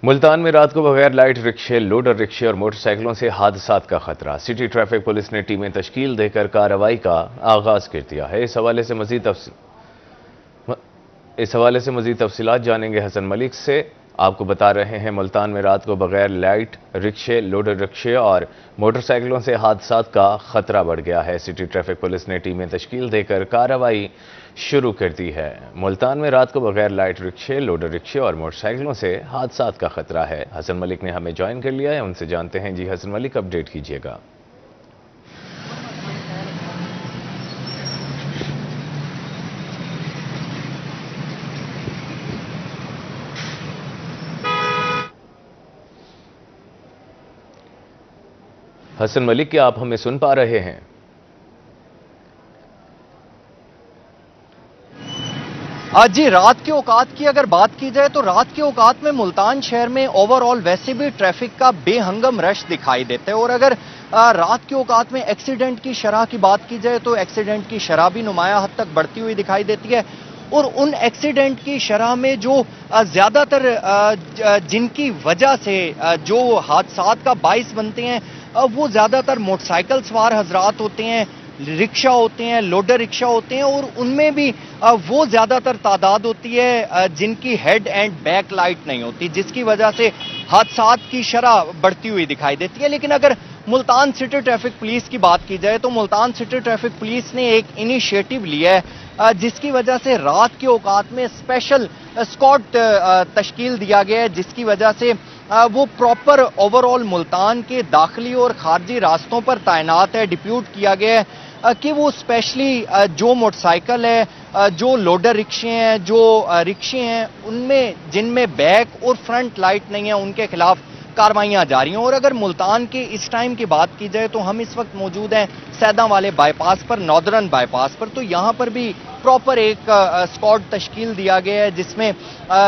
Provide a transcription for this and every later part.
मुल्तान में रात को बगैर लाइट रिक्शे, लोडर रिक्शे और मोटरसाइकिलों से हादसात का खतरा। सिटी ट्रैफिक पुलिस ने टीमें तश्कील देकर कार्रवाई का आगाज कर दिया है। इस हवाले से मजीद तफसीलात जानेंगे हसन मलिक से। आपको बता रहे हैं, मुल्तान में रात को बगैर लाइट रिक्शे, लोडर रिक्शे और मोटरसाइकिलों से हादसात का खतरा बढ़ गया है। सिटी ट्रैफिक पुलिस ने टीमें तश्कील देकर कार्रवाई शुरू कर दी है। मुल्तान में रात को बगैर लाइट रिक्शे, लोडर रिक्शे और मोटरसाइकिलों से हादसात का खतरा है। हसन मलिक ने हमें ज्वाइन कर लिया है, उनसे जानते हैं। जी हसन मलिक, अपडेट कीजिएगा। हसन मलिक, क्या आप हमें सुन पा रहे हैं? जी, रात के औकात की अगर बात की जाए तो रात के औकात में मुल्तान शहर में ओवरऑल वैसे भी ट्रैफिक का बेहंगम रश दिखाई देता है। और अगर रात के औकात में एक्सीडेंट की शरह की बात की जाए तो एक्सीडेंट की शरह भी नुमाया हद तक बढ़ती हुई दिखाई देती है। और उन एक्सीडेंट की शरह में जो ज्यादातर जिनकी वजह से जो हादसात का बाइस बनते हैं, वो ज्यादातर मोटरसाइकिल सवार हजरात होते हैं, रिक्शा होते हैं, लोडर रिक्शा होते हैं। और उनमें भी वो ज्यादातर तादाद होती है जिनकी हेड एंड बैक लाइट नहीं होती, जिसकी वजह से हादसात की शरह बढ़ती हुई दिखाई देती है। लेकिन अगर मुल्तान सिटी ट्रैफिक पुलिस की बात की जाए तो मुल्तान सिटी ट्रैफिक पुलिस ने एक इनिशिएटिव लिया है, जिसकी वजह से रात के औकात में स्पेशल स्क्वाड तश्कील दिया गया है, जिसकी वजह से वो प्रॉपर ओवरऑल मुल्तान के दाखिली और खारजी रास्तों पर तैनात है। डिप्यूट किया गया है कि वो स्पेशली जो मोटरसाइकिल है, जो लोडर रिक्शे हैं, जो रिक्शे हैं, उनमें जिनमें बैक और फ्रंट लाइट नहीं है, उनके खिलाफ कार्रवाइयां जारी हैं। और अगर मुल्तान के इस टाइम की बात की जाए तो हम इस वक्त मौजूद हैं सैदा वाले बाईपास पर, नॉर्दर्न बाईपास पर। तो यहां पर भी प्रॉपर एक स्क्वाड तश्कील दिया गया है, जिसमें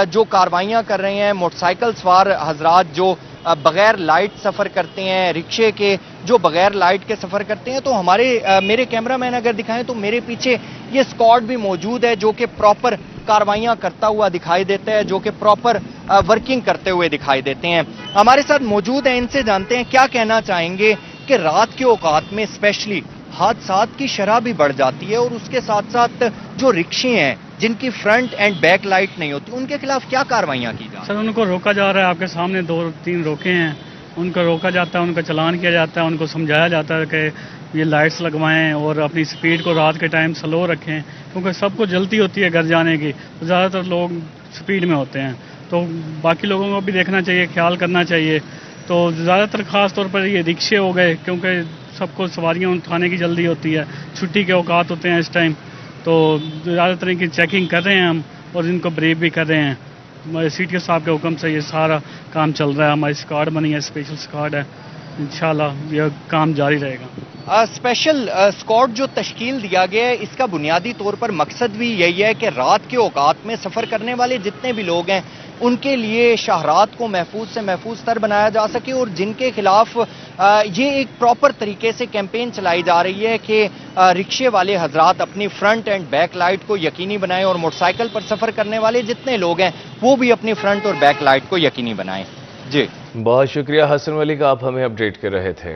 जो कार्रवाइयां कर रहे हैं मोटरसाइकिल सवार हजरात जो बगैर लाइट सफर करते हैं, रिक्शे के जो बगैर लाइट के सफर करते हैं। तो मेरे कैमरामैन अगर दिखाएं तो मेरे पीछे ये स्क्वाड भी मौजूद है, जो कि प्रॉपर कार्रवाइयां करता हुआ दिखाई देता है, जो कि प्रॉपर वर्किंग करते हुए दिखाई देते हैं। हमारे साथ मौजूद है, इनसे जानते हैं क्या कहना चाहेंगे कि रात के औकात में स्पेशली हादसात की शरह भी बढ़ जाती है, और उसके साथ साथ जो रिक्शे हैं जिनकी फ्रंट एंड बैक लाइट नहीं होती, उनके खिलाफ क्या कार्रवाइयां की जाए? सर, उनको रोका जा रहा है। आपके सामने 2-3 रोके हैं, उनको रोका जाता है, उनका चालान किया जाता है, उनको समझाया जाता है कि ये लाइट्स लगवाएं और अपनी स्पीड को रात के टाइम स्लो रखें, क्योंकि सबको जल्दी होती है घर जाने की, तो ज़्यादातर लोग स्पीड में होते हैं। तो बाकी लोगों को भी देखना चाहिए, ख्याल करना चाहिए। तो ज़्यादातर ख़ास तौर पर ये रिक्शे हो गए, क्योंकि सबको सवारियाँ उठाने की जल्दी होती है, छुट्टी के औकात होते हैं इस टाइम। तो ज़्यादातर इनकी चेकिंग कर रहे हैं हम, और इनको ब्रीफ भी कर रहे हैं। सीटीओ साहब के हुक्म से ये सारा काम चल रहा है। हमारी स्क्वाड बनी है, स्पेशल स्क्वाड है, इंशाल्लाह यह काम जारी रहेगा। स्पेशल स्क्वाड जो तश्कील दिया गया है, इसका बुनियादी तौर पर मकसद भी यही है कि रात के औकात में सफ़र करने वाले जितने भी लोग हैं उनके लिए शाहरात को महफूज से महफूज तर बनाया जा सके। और जिनके खिलाफ ये एक प्रॉपर तरीके से कैंपेन चलाई जा रही है कि रिक्शे वाले हजरात अपनी फ्रंट एंड बैक लाइट को यकीनी बनाएं, और मोटरसाइकिल पर सफ़र करने वाले जितने लोग हैं वो भी अपनी फ्रंट और बैक लाइट को यकीनी बनाएं। जी, बहुत शुक्रिया हसन मलिक, आप हमें अपडेट कर रहे थे।